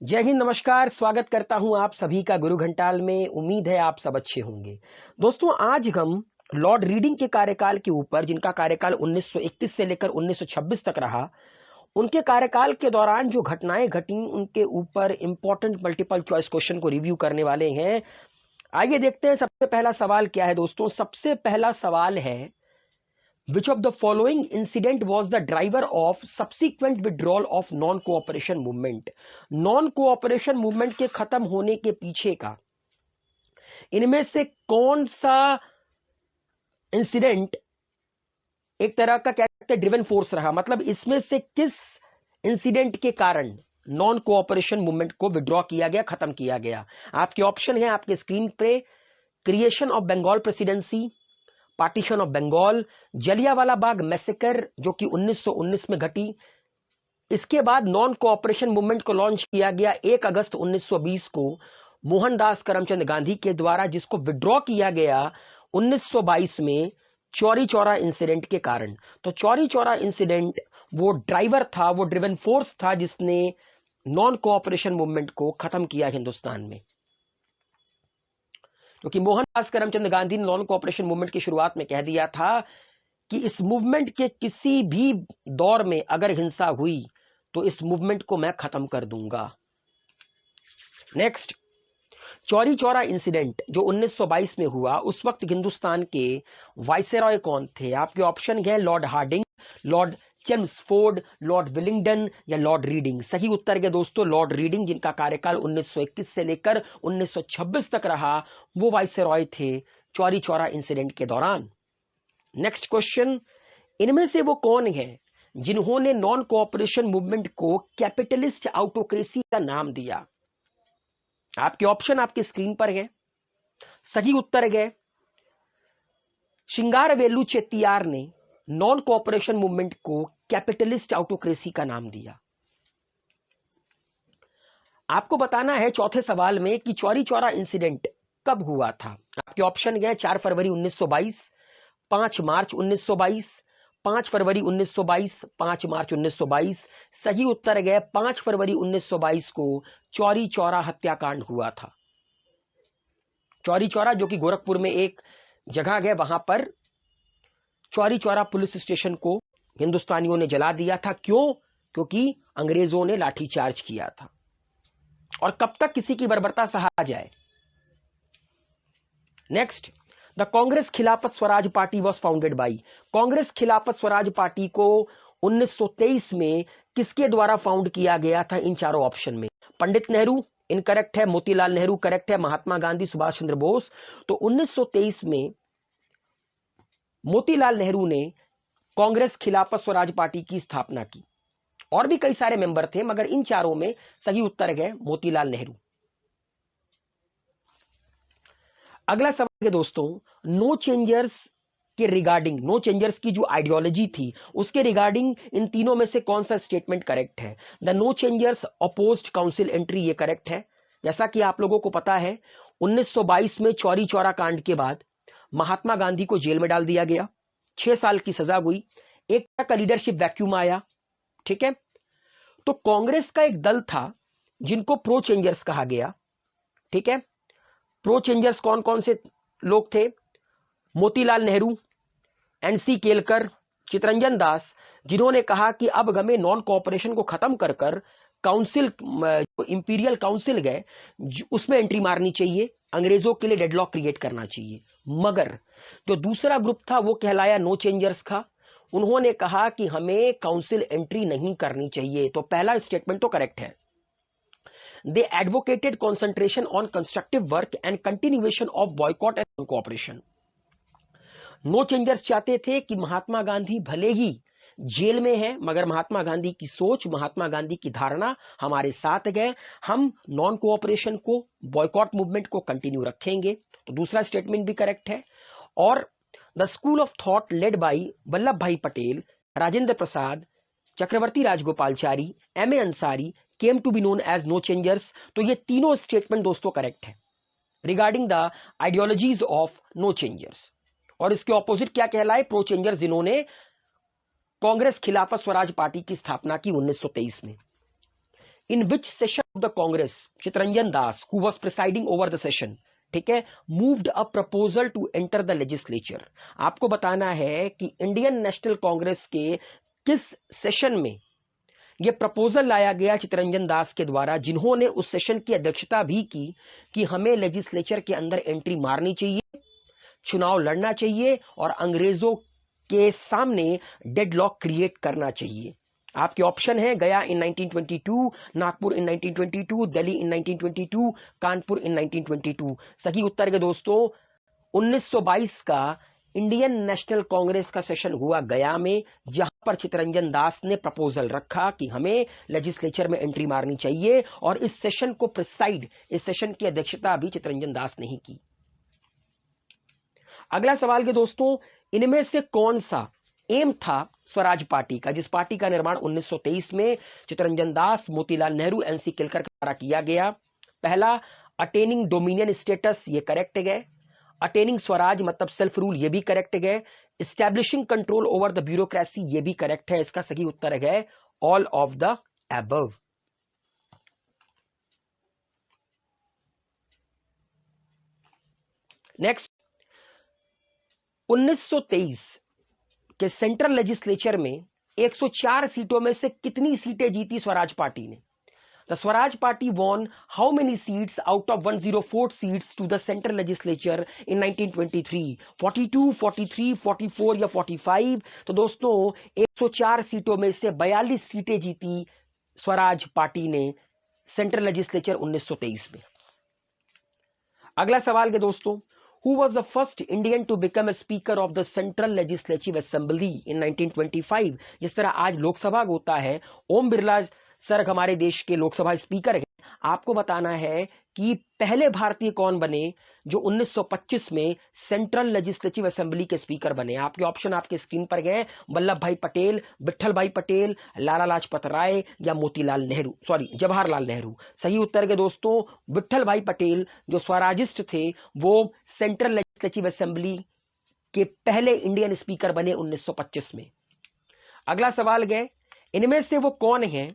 जय हिंद, नमस्कार। स्वागत करता हूं आप सभी का गुरु घंटाल में। उम्मीद है आप सब अच्छे होंगे। दोस्तों, आज हम लॉर्ड रीडिंग के कार्यकाल के ऊपर, जिनका कार्यकाल 1931 से लेकर 1926 तक रहा, उनके कार्यकाल के दौरान जो घटनाएं घटी उनके ऊपर इंपॉर्टेंट मल्टीपल चॉइस क्वेश्चन को रिव्यू करने वाले हैं। आइए देखते हैं सबसे पहला सवाल क्या है। दोस्तों, सबसे पहला सवाल है, Which of the following incident was the driver of subsequent withdrawal of non-cooperation movement? Non-cooperation movement के खत्म होने के पीछे का इनमें से कौन सा इंसिडेंट एक तरह का कह सकते हैं ड्रिवन फोर्स रहा? मतलब इसमें से किस इंसिडेंट के कारण नॉन कोऑपरेशन मूवमेंट को विड्रॉ किया गया, खत्म किया गया? आपके ऑप्शन है आपके स्क्रीन पे। Creation of Bengal presidency, partition of Bengal, Jallianwala Bagh massacre जो कि 1919 में घटी। इसके बाद नॉन कोऑपरेशन मूवमेंट को लॉन्च किया गया 1 अगस्त 1920 को मोहनदास करमचंद गांधी के द्वारा, जिसको विड्रॉ किया गया 1922 में चौरी चौरा इंसिडेंट के कारण। तो चौरी चौरा इंसिडेंट वो ड्राइवर था, वो ड्रिवन फोर्स था जिसने नॉन कोऑपरेशन मूवमेंट को खत्म किया हिंदुस्तान में। क्योंकि मोहनदास करमचंद गांधी ने नॉन कोऑपरेशन मूवमेंट की शुरुआत में कह दिया था कि इस मूवमेंट के किसी भी दौर में अगर हिंसा हुई तो इस मूवमेंट को मैं खत्म कर दूंगा। नेक्स्ट, चौरी चौरा इंसिडेंट जो 1922 में हुआ, उस वक्त हिंदुस्तान के वायसरॉय कौन थे? आपके ऑप्शन है Lord Hardinge, Lord Chelmsford, Lord Willingdon या लॉर्ड रीडिंग। सही उत्तर है दोस्तों लॉर्ड रीडिंग, जिनका कार्यकाल 1921 से लेकर 1926 तक रहा। वो वायसरॉय थे चौरी चौरा इंसिडेंट के दौरान। नेक्स्ट क्वेश्चन, इनमें से वो कौन है जिन्होंने नॉन कोऑपरेशन मूवमेंट को कैपिटलिस्ट ऑटोक्रेसी का नाम दिया? आपके ऑप्शन आपकी स्क्रीन पर है। सही उत्तर है श्रृंगारवेलु चेट्टियार ने नॉन कोऑपरेशन मूवमेंट को कैपिटलिस्ट ऑटोक्रेसी का नाम दिया। आपको बताना है चौथे सवाल में कि चौरी चौरा इंसिडेंट कब हुआ था। आपके ऑप्शन है 4 फरवरी 1922, 5 मार्च 1922, 5 फरवरी 1922, 5 मार्च 1922। सही उत्तर है 5 फरवरी 1922 को चौरी चौरा हत्याकांड हुआ था। चौरी चौरा जो कि गोरखपुर में एक जगह है, वहां पर चौरी चौरा पुलिस स्टेशन को हिंदुस्तानियों ने जला दिया था। क्यों? क्योंकि अंग्रेजों ने लाठीचार्ज किया था। और कब तक किसी की बर्बरता सहा जाए? नेक्स्ट, द कांग्रेस खिलाफत Swaraj party was founded by. Congress खिलाफत स्वराज पार्टी को 1923 में किसके द्वारा फाउंड किया गया था? इन चारों ऑप्शन में पंडित नेहरू इनकरेक्ट है, मोतीलाल नेहरू करेक्ट है, महात्मा गांधी, सुभाष चंद्र बोस। तो 1923 में मोतीलाल नेहरू ने कांग्रेस खिलाफत स्वराज पार्टी की स्थापना की। और भी कई सारे मेंबर थे, मगर इन चारों में सही उत्तर है मोतीलाल नेहरू। अगला सवाल है दोस्तों, नो चेंजर्स के रिगार्डिंग, नो चेंजर्स की जो आइडियोलॉजी थी उसके रिगार्डिंग इन तीनों में से कौन सा स्टेटमेंट करेक्ट है? The no changers opposed council entry, ये करेक्ट है। जैसा कि आप लोगों को पता है 1922 में चौरी चौरा कांड के बाद महात्मा गांधी को जेल में डाल दिया गया, 6 साल की सजा हुई, एक तरह का लीडरशिप वैक्यूम आया। ठीक है, तो कांग्रेस का एक दल था जिनको प्रो चेंजर्स कहा गया। ठीक है, प्रो चेंजर्स कौन कौन से लोग थे? मोतीलाल नेहरू, एनसी केलकर, चितरंजन दास, जिन्होंने कहा कि अब हमें नॉन कोऑपरेशन को खत्म कर कर काउंसिल, जो इंपीरियल काउंसिल गए उसमें एंट्री मारनी चाहिए, अंग्रेजों के लिए डेडलॉक क्रिएट करना चाहिए। मगर जो दूसरा ग्रुप था वो कहलाया नो चेंजर्स का। उन्होंने कहा कि हमें काउंसिल एंट्री नहीं करनी चाहिए। तो पहला स्टेटमेंट तो करेक्ट है। They advocated concentration on constructive work and continuation of boycott and cooperation. No changers चाहते थे कि महात्मा गांधी भले ही जेल में है, मगर महात्मा गांधी की सोच, महात्मा गांधी की धारणा हमारे साथ गए, हम नॉन कोऑपरेशन को, बॉयकॉट मूवमेंट को कंटिन्यू रखेंगे। तो दूसरा स्टेटमेंट भी करेक्ट है। और the school of thought led by Vallabh bhai Patel, Rajendra Prasad, Chakravarti Rajagopalachari, M A Ansari came to be known as no changers. तो ये तीनों स्टेटमेंट दोस्तों करेक्ट है regarding the ideologies of no changers. और इसके ऑपोजिट क्या कहलाए? प्रो चेंजर्स, जिन्होंने कांग्रेस खिलाफत स्वराज पार्टी की स्थापना की 1923 में। In which session of the Congress Chittaranjan Das who was presiding over the session, ठीक है, moved a proposal to enter the legislature. आपको बताना है कि इंडियन नेशनल कांग्रेस के किस सेशन में यह प्रपोजल लाया गया चितरंजन दास के द्वारा, जिन्होंने उस सेशन की अध्यक्षता भी की कि हमें लेजिस्लेचर के अंदर एंट्री मारनी चाहिए, चुनाव लड़ना चाहिए और अंग्रेजों के सामने डेडलॉक क्रिएट करना चाहिए। आपके ऑप्शन है गया इन 1922, नागपुर इन 1922, दिल्ली इन 1922, कानपुर इन 1922। सही उत्तर के दोस्तों 1922 का इंडियन नेशनल कांग्रेस का सेशन हुआ गया में, जहां पर चितरंजन दास ने प्रपोजल रखा कि हमें लेजिस्लेचर में एंट्री मारनी चाहिए, और इस सेशन को प्रिसाइड, इस सेशन की अध्यक्षता भी चितरंजन दास ने ही की। अगला सवाल के दोस्तों, इनमें से कौन सा एम था स्वराज पार्टी का, जिस पार्टी का निर्माण 1923 में चितरंजन दास, मोतीलाल नेहरू, एनसी केलकर द्वारा किया गया? पहला, अटेनिंग डोमिनियन स्टेटस, ये करेक्ट है। अटेनिंग स्वराज मतलब सेल्फ रूल, ये भी करेक्ट है। Establishing control over the bureaucracy, ये भी करेक्ट है। इसका सही उत्तर है all of the above. Next, 1923 के सेंट्रल लेजिस्लेचर में 104 सीटों में से कितनी सीटें जीती स्वराज पार्टी ने? The Swaraj party won how many seats out of 104 seats to the central legislature in 1923? 42, 43, 44 या 45? तो दोस्तों 104 सीटों में से 42 सीटें जीती स्वराज पार्टी ने सेंट्रल लेजिस्लेचर 1923 में। अगला सवाल के दोस्तों, who was the first Indian to become a speaker of the Central Legislative Assembly in 1925? जिस तरह आज लोकसभा होता है, ओम बिरला सर हमारे देश के लोकसभा स्पीकर हैं। आपको बताना है कि पहले भारतीय कौन बने जो 1925 में सेंट्रल लेजिस्लेटिव असेंबली के स्पीकर बने? आपके ऑप्शन आपके स्क्रीन पर गए, वल्लभ भाई पटेल, विट्ठल भाई पटेल, लाला लाजपत राय या मोतीलाल नेहरू, जवाहरलाल नेहरू। सही उत्तर के दोस्तों विट्ठल भाई पटेल जो स्वराजिस्ट थे, वो सेंट्रल लेजिस्लेटिव असेंबली के पहले इंडियन स्पीकर बने 1925 में। अगला सवाल गए, इनमें से वो कौन है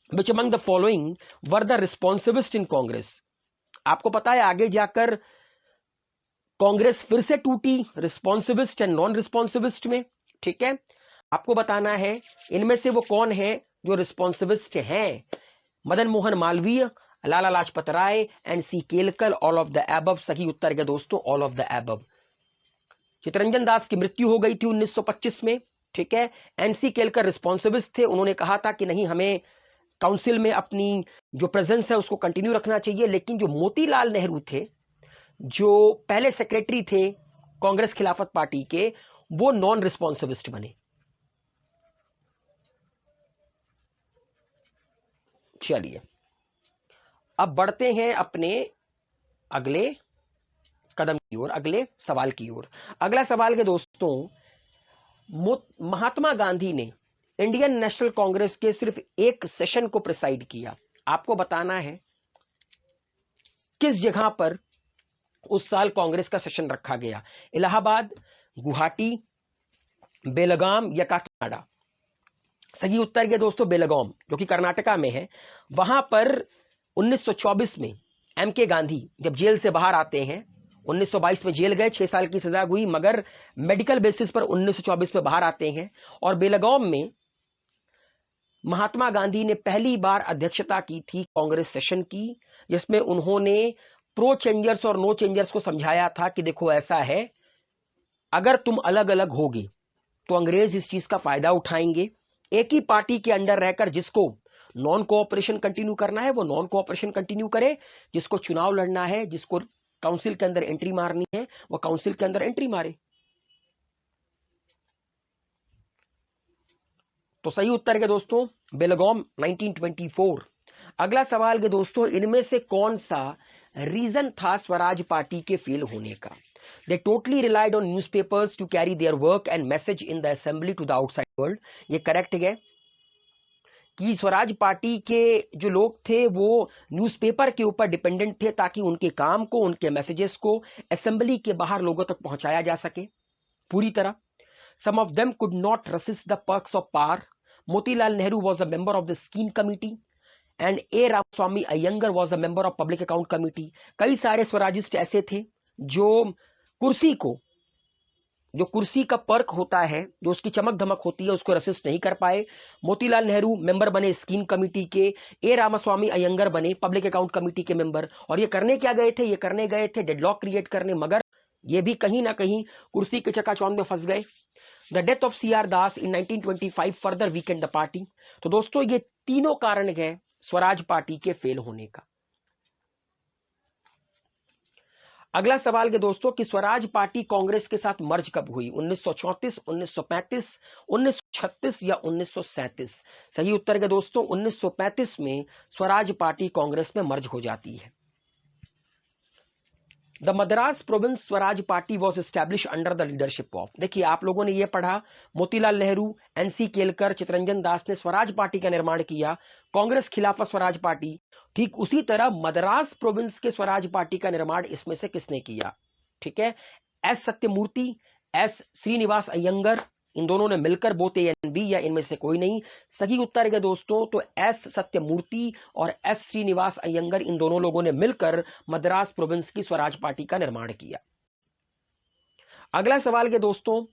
Which among the following were the responsivists in Congress? आपको पता है आगे जाकर कांग्रेस फिर से टूटी रिस्पॉन्सिविस्ट एंड नॉन रिस्पॉन्सिविस्ट में, ठीक है। आपको बताना है इनमें से वो कौन है जो रिस्पॉन्सिविस्ट हैं? Madan Mohan Malviya, Lala Lajpat Rai, NC Kelkar, all of the above. सही उत्तर है दोस्तों all of the above. Chittaranjan Das की मृत्यु हो गई थी 1925 में, ठीक है। एनसी केलकर रिस्पॉन्सिविस्ट थे, उन्होंने कहा था कि नहीं, हमें काउंसिल में अपनी जो प्रेजेंस है उसको कंटिन्यू रखना चाहिए। लेकिन जो मोतीलाल नेहरू थे, जो पहले सेक्रेटरी थे कांग्रेस खिलाफत पार्टी के, वो नॉन रिस्पॉन्सिविस्ट बने। चलिए अब बढ़ते हैं अपने अगले कदम की ओर, अगले सवाल की ओर। अगला सवाल के दोस्तों, महात्मा गांधी ने इंडियन नेशनल कांग्रेस के सिर्फ एक सेशन को प्रिसाइड किया। आपको बताना है किस जगह पर उस साल कांग्रेस का सेशन रखा गया? इलाहाबाद, गुवाहाटी, बेलगाम या काकीनाडा? सही उत्तर के दोस्तों बेलगाम, जो कि कर्नाटका में है। वहां पर 1924 में एम के गांधी जब जेल से बाहर आते हैं, 1922 में जेल गए, 6 साल की सजा हुई, मगर मेडिकल बेसिस पर 1924 में बाहर आते हैं। और बेलगाम में महात्मा गांधी ने पहली बार अध्यक्षता की थी कांग्रेस सेशन की, जिसमें उन्होंने प्रो चेंजर्स और नो चेंजर्स को समझाया था कि देखो ऐसा है, अगर तुम अलग अलग होगे तो अंग्रेज इस चीज का फायदा उठाएंगे। एक ही पार्टी के अंडर रहकर जिसको नॉन कोऑपरेशन कंटिन्यू करना है वो नॉन कोऑपरेशन कंटिन्यू करे, जिसको चुनाव लड़ना है, जिसको काउंसिल के अंदर एंट्री मारनी है, वो काउंसिल के अंदर एंट्री मारे। तो सही उत्तर के दोस्तों बेलगाम 1924। अगला सवाल के दोस्तों, इनमें से कौन सा रीजन था स्वराज पार्टी के फेल होने का? They totally relied on newspapers to carry their work and message in the assembly to the outside world. ये करेक्ट है कि स्वराज पार्टी के जो लोग थे वो न्यूज़पेपर के ऊपर डिपेंडेंट थे ताकि उनके काम को, उनके मैसेजेस को असेंबली के बाहर लोगों तक पहुंचाया जा सके पूरी तरह। Some of them could not resist the perks of power. Motilal Nehru was a member of the scheme committee. And A Ramaswami Iyengar was a member of public account committee. कई सारे स्वराजिस्ट ऐसे थे जो कुर्सी का पर्क होता है, जो उसकी चमक धमक होती है, उसको रेसिस्ट नहीं कर पाए। मोतीलाल नेहरू मेंबर बने स्कीम कमेटी के, ए रामास्वामी अयंगर बने पब्लिक अकाउंट कमेटी के मेंबर। और ये करने क्या गए थे? ये करने गए थे डेडलॉक क्रिएट करने, मगर ये भी कहीं ना कहीं कुर्सी के चकाचौंध में फंस गए। The death of C R Das in 1925 further weakened the party. तो दोस्तों ये तीनों कारण है स्वराज पार्टी के फेल होने का। अगला सवाल के दोस्तों कि स्वराज पार्टी कांग्रेस के साथ मर्ज कब हुई? 1934, 1935, 1936 या 1937? सही उत्तर के दोस्तों 1935 में स्वराज पार्टी कांग्रेस में मर्ज हो जाती है। The Madras province Swaraj party was establish under the leadership of. देखिए आप लोगों ने यह पढ़ा, मोतीलाल नेहरू, एनसी केलकर, चितरंजन दास ने स्वराज पार्टी का निर्माण किया, कांग्रेस खिलाफ स्वराज पार्टी। ठीक उसी तरह मद्रास प्रोविंस के स्वराज पार्टी का निर्माण इसमें से किसने किया? ठीक है, एस सत्यमूर्ति, एस श्रीनिवास अयंगर, इन दोनों ने मिलकर, बोथ ए एंड बी, या इनमें से कोई नहीं। सही उत्तर है दोस्तों तो एस सत्यमूर्ति और एस श्रीनिवास अयंगर, इन दोनों लोगों ने मिलकर मद्रास प्रोविंस की स्वराज पार्टी का निर्माण किया। अगला सवाल के दोस्तों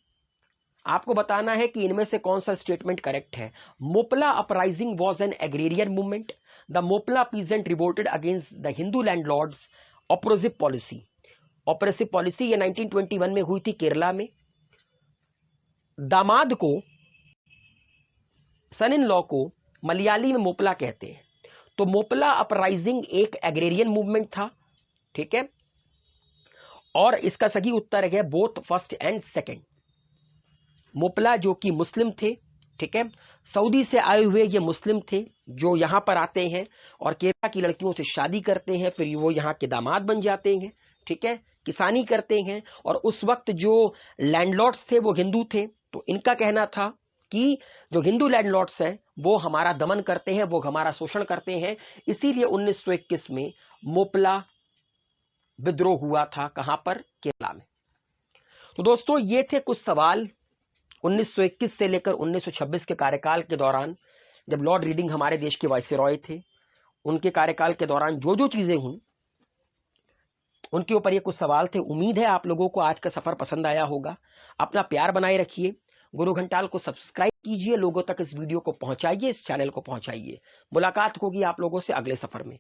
आपको बताना है कि इनमें से कौन सा स्टेटमेंट करेक्ट है। Moplah uprising was an agrarian movement. The Moplah peasant revolted against the Hindu landlords oppressive policy. Oppressive policy ये 1921 में हुई थी केरला में। दामाद को, सन इन लॉ को मलयाली में मोपला कहते हैं। तो मोपला अपराइजिंग एक एग्रेरियन मूवमेंट था, ठीक है, और इसका सही उत्तर है both first and second. Moplah जो कि मुस्लिम थे, ठीक है, सऊदी से आए हुए ये मुस्लिम थे जो यहां पर आते हैं और केरला की लड़कियों से शादी करते हैं, फिर वो यहां के दामाद बन जाते हैं, ठीक है, किसानी करते हैं। और उस वक्त जो लैंडलॉर्ड्स थे वो हिंदू थे, तो इनका कहना था कि जो हिंदू लैंडलॉर्ड्स हैं वो हमारा दमन करते हैं, वो हमारा शोषण करते हैं। इसीलिए 1921 में मोपला विद्रोह हुआ था। कहां पर? केरला में। तो दोस्तों ये थे कुछ सवाल 1921 से लेकर 1926 के कार्यकाल के दौरान, जब लॉर्ड रीडिंग हमारे देश के वायसरॉय थे, उनके कार्यकाल के दौरान जो जो चीजें हुई उनके ऊपर ये कुछ सवाल थे। उम्मीद है आप लोगों को आज का सफर पसंद आया होगा। अपना प्यार बनाए रखिए, गुरु घंटाल को सब्सक्राइब कीजिए, लोगों तक इस वीडियो को पहुंचाइए, इस चैनल को पहुंचाइए। मुलाकात होगी आप लोगों से अगले सफर में।